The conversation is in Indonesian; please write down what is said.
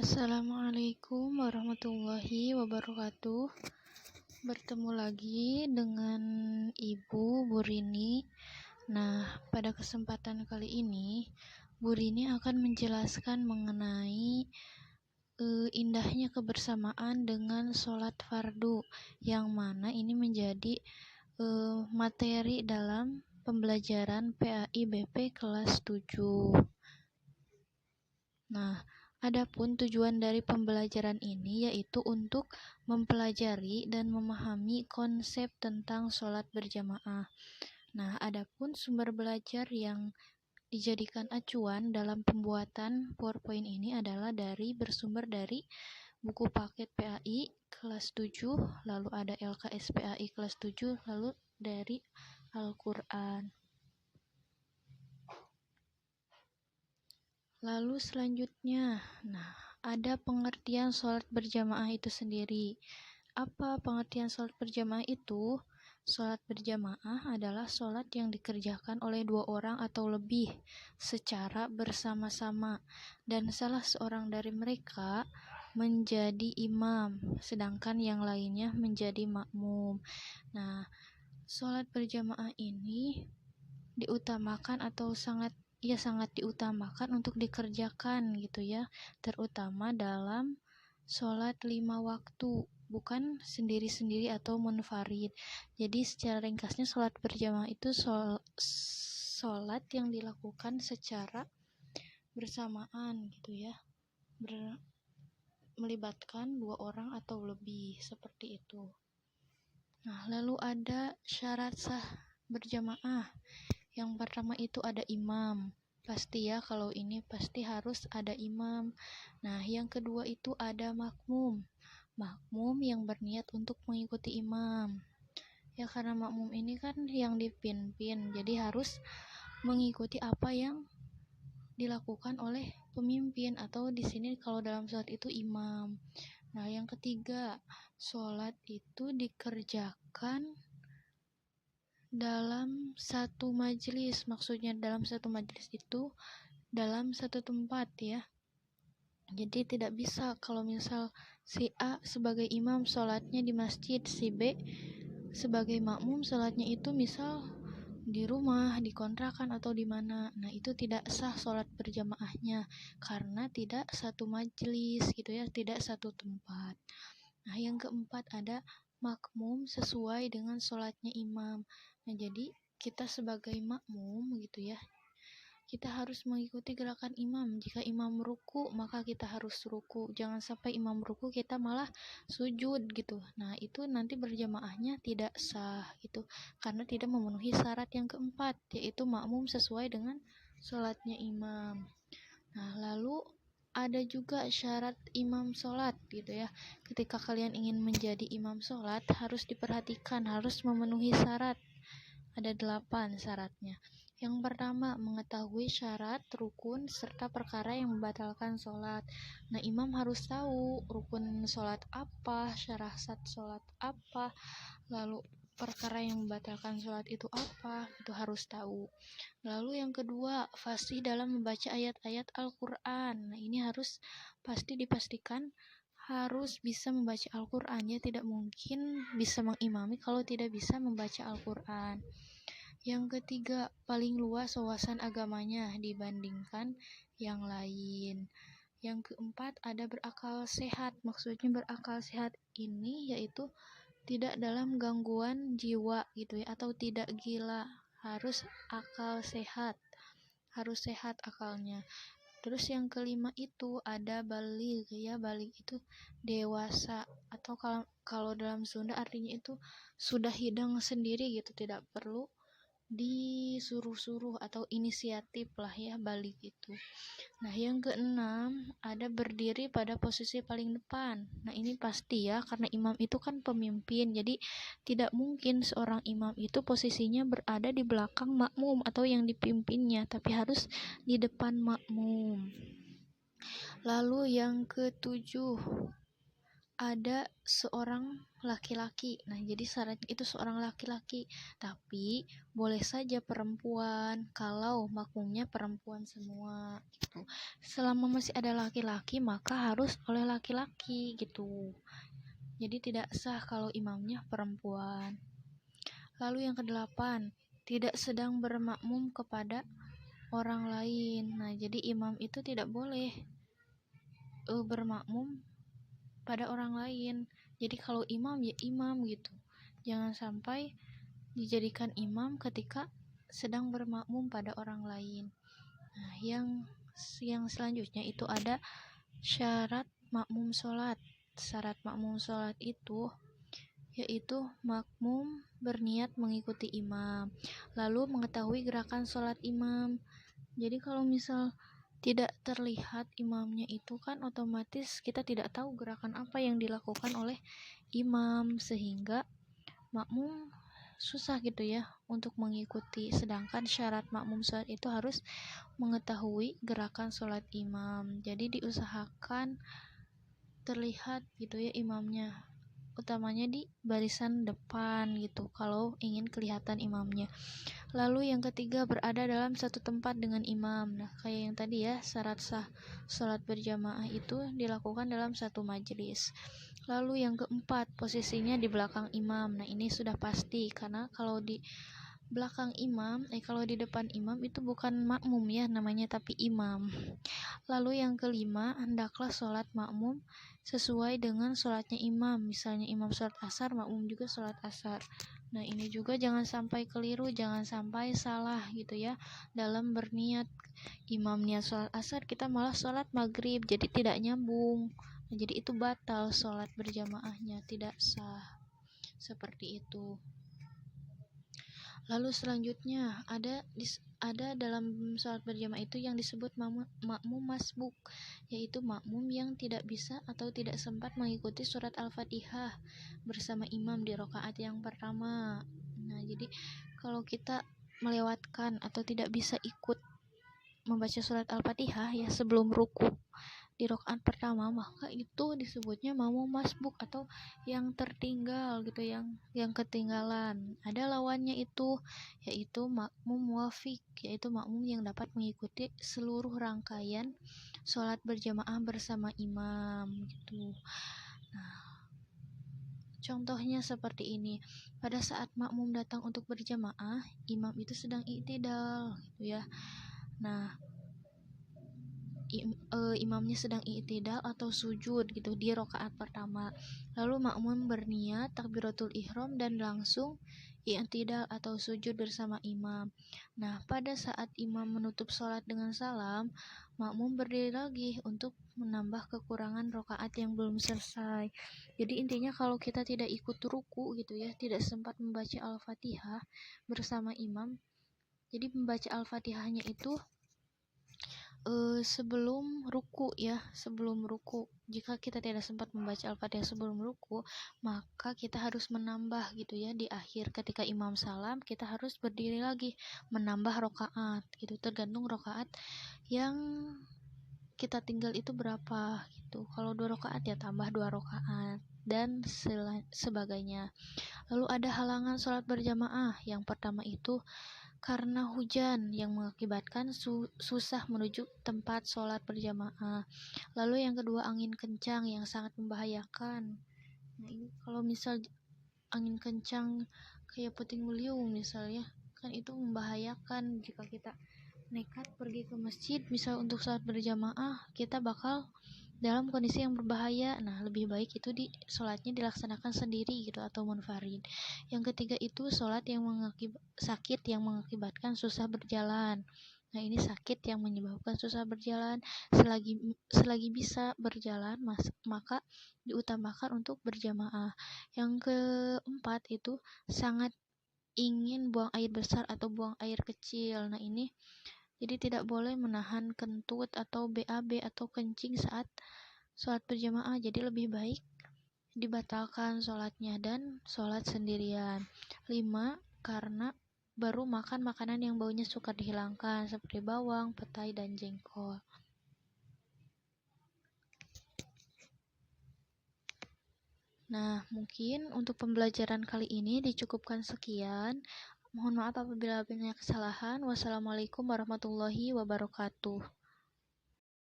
Assalamualaikum warahmatullahi wabarakatuh. Bertemu lagi dengan Ibu Bu Rini. Nah, pada kesempatan kali ini, Bu Rini akan menjelaskan mengenai indahnya kebersamaan dengan sholat fardu, yang mana ini menjadi materi dalam pembelajaran PAI BP kelas 7. Nah, adapun tujuan dari pembelajaran ini yaitu untuk mempelajari dan memahami konsep tentang sholat berjamaah. Nah, adapun sumber belajar yang dijadikan acuan dalam pembuatan PowerPoint ini adalah bersumber dari buku paket PAI kelas 7, lalu ada LKS PAI kelas 7, lalu dari Al-Quran. Lalu selanjutnya, ada pengertian sholat berjamaah itu sendiri. Apa pengertian sholat berjamaah itu? Sholat berjamaah adalah sholat yang dikerjakan oleh 2 orang atau lebih secara bersama-sama, dan salah seorang dari mereka menjadi imam, sedangkan yang lainnya menjadi makmum. Nah, sholat berjamaah ini diutamakan atau sangat diutamakan untuk dikerjakan gitu ya, terutama dalam sholat 5 waktu, bukan sendiri-sendiri atau munfarid. Jadi secara ringkasnya sholat berjamaah itu sholat yang dilakukan secara bersamaan gitu ya, melibatkan 2 orang atau lebih, seperti itu. Nah, lalu ada syarat sah berjamaah. Yang pertama itu ada imam. Pasti ya, kalau ini pasti harus ada imam. Nah, yang kedua itu ada makmum. Makmum yang berniat untuk mengikuti imam. Ya, karena makmum ini kan yang dipimpin, jadi harus mengikuti apa yang dilakukan oleh pemimpin, atau di sini kalau dalam sholat itu imam. Nah, yang ketiga, sholat itu dikerjakan dalam satu majelis. Maksudnya dalam satu majelis itu dalam satu tempat ya. Jadi tidak bisa kalau misal si A sebagai imam sholatnya di masjid, si B sebagai makmum sholatnya itu misal di rumah, di kontrakan atau di mana. Nah, itu tidak sah sholat berjamaahnya karena tidak satu majelis gitu ya, tidak satu tempat. Nah, yang keempat ada makmum sesuai dengan sholatnya imam. Nah, jadi kita sebagai makmum gitu ya, kita harus mengikuti gerakan imam. Jika imam ruku, maka kita harus ruku. Jangan sampai imam ruku kita malah sujud gitu. Nah, itu nanti berjamaahnya tidak sah gitu, karena tidak memenuhi syarat yang keempat, yaitu makmum sesuai dengan sholatnya imam. Nah, lalu ada juga syarat imam sholat gitu ya. Ketika kalian ingin menjadi imam sholat, harus diperhatikan, harus memenuhi syarat. Ada 8 syaratnya. Yang pertama, mengetahui syarat, rukun, serta perkara yang membatalkan sholat. Nah, imam harus tahu rukun sholat apa, syarat sholat apa, lalu perkara yang membatalkan sholat itu apa, itu harus tahu. Lalu yang kedua, fasih dalam membaca ayat-ayat Al-Quran. Nah, ini harus pasti dipastikan harus bisa membaca Al-Quran ya, tidak mungkin bisa mengimami kalau tidak bisa membaca Al-Quran. Yang ketiga, paling luas wawasan agamanya dibandingkan yang lain. Yang keempat, ada berakal sehat. Maksudnya berakal sehat ini yaitu tidak dalam gangguan jiwa gitu ya, atau tidak gila. Harus akal sehat, harus sehat akalnya. Terus yang kelima itu ada baligh ya, baligh itu dewasa, atau kalau dalam Sunda artinya itu sudah hidang sendiri gitu, tidak perlu disuruh-suruh atau inisiatif lah ya, balik itu. Nah, yang keenam ada berdiri pada posisi paling depan. Nah, ini pasti ya, karena imam itu kan pemimpin, jadi tidak mungkin seorang imam itu posisinya berada di belakang makmum atau yang dipimpinnya, tapi harus di depan makmum. Lalu yang ketujuh ada seorang laki-laki. Nah, jadi syaratnya itu seorang laki-laki, tapi boleh saja perempuan kalau makmumnya perempuan semua gitu. Selama masih ada laki-laki maka harus oleh laki-laki gitu. Jadi tidak sah kalau imamnya perempuan. Lalu yang kedelapan, tidak sedang bermakmum kepada orang lain. Nah, jadi imam itu tidak boleh bermakmum pada orang lain. Jadi kalau imam ya imam gitu. Jangan sampai dijadikan imam ketika sedang bermakmum pada orang lain. Nah, yang selanjutnya itu ada syarat makmum sholat. Syarat makmum sholat itu yaitu makmum berniat mengikuti imam, lalu mengetahui gerakan sholat imam. Jadi kalau misal tidak terlihat imamnya itu kan otomatis kita tidak tahu gerakan apa yang dilakukan oleh imam, sehingga makmum susah gitu ya untuk mengikuti. Sedangkan syarat makmum sholat itu harus mengetahui gerakan sholat imam. Jadi diusahakan terlihat gitu ya imamnya, utamanya di barisan depan gitu kalau ingin kelihatan imamnya. Lalu yang ketiga, berada dalam satu tempat dengan imam. Nah, kayak yang tadi ya, syarat sah sholat berjamaah itu dilakukan dalam satu majelis. Lalu yang keempat, posisinya di belakang imam. Nah, ini sudah pasti karena kalau di belakang imam, kalau di depan imam itu bukan makmum ya namanya, tapi imam. Lalu yang kelima, hendaklah sholat makmum sesuai dengan sholatnya imam. Misalnya imam sholat asar, makmum juga sholat asar. Nah, ini juga jangan sampai keliru, jangan sampai salah gitu ya dalam berniat. Imam niat sholat asar, kita malah sholat maghrib, jadi tidak nyambung. Nah, jadi itu batal sholat berjamaahnya, tidak sah. Seperti itu. Lalu selanjutnya ada dalam sholat berjamaah itu yang disebut makmum masbuk, yaitu makmum yang tidak bisa atau tidak sempat mengikuti surat Al-Fatihah bersama imam di rakaat yang pertama. Nah, jadi kalau kita melewatkan atau tidak bisa ikut membaca surat Al-Fatihah ya sebelum ruku di rakaat pertama, maka itu disebutnya makmum masbuk atau yang tertinggal gitu, yang ketinggalan. Ada lawannya itu, yaitu makmum muwafiq, yaitu makmum yang dapat mengikuti seluruh rangkaian sholat berjamaah bersama imam gitu. Nah, contohnya seperti ini. Pada saat makmum datang untuk berjamaah, imam itu sedang i'tidal gitu ya. Nah, imamnya sedang i'tidal atau sujud gitu di rakaat pertama. Lalu makmum berniat takbiratul ihram dan langsung i'tidal atau sujud bersama imam. Nah, pada saat imam menutup sholat dengan salam, makmum berdiri lagi untuk menambah kekurangan rakaat yang belum selesai. Jadi intinya kalau kita tidak ikut ruku gitu ya, tidak sempat membaca Al-Fatihah bersama imam. Jadi membaca Al-Fatihahnya itu sebelum ruku ya, sebelum ruku. Jika kita tidak sempat membaca Al-Fatihah sebelum ruku, maka kita harus menambah gitu ya, di akhir ketika imam salam kita harus berdiri lagi menambah rakaat gitu, tergantung rakaat yang kita tinggal itu berapa gitu. Kalau 2 rakaat ya tambah 2 rakaat dan sebagainya. Lalu ada halangan sholat berjamaah. Yang pertama itu karena hujan yang mengakibatkan susah menuju tempat sholat berjamaah. Lalu yang kedua, angin kencang yang sangat membahayakan. Nah, ini kalau misal angin kencang kayak puting beliung misalnya, kan itu membahayakan. Jika kita nekat pergi ke masjid misal untuk sholat berjamaah, kita bakal dalam kondisi yang berbahaya. Nah, lebih baik itu sholatnya dilaksanakan sendiri gitu atau munfarid. Yang ketiga itu sholat yang sakit yang mengakibatkan susah berjalan. Nah, ini sakit yang menyebabkan susah berjalan. Selagi bisa berjalan, maka diutamakan untuk berjamaah. Yang keempat itu sangat ingin buang air besar atau buang air kecil. Nah, ini jadi tidak boleh menahan kentut atau BAB atau kencing saat sholat berjamaah. Jadi lebih baik dibatalkan sholatnya dan sholat sendirian. 5. Karena baru makan makanan yang baunya sukar dihilangkan seperti bawang, petai, dan jengkol. Nah, mungkin untuk pembelajaran kali ini dicukupkan sekian. Mohon maaf apabila banyak kesalahan. Wassalamualaikum warahmatullahi wabarakatuh.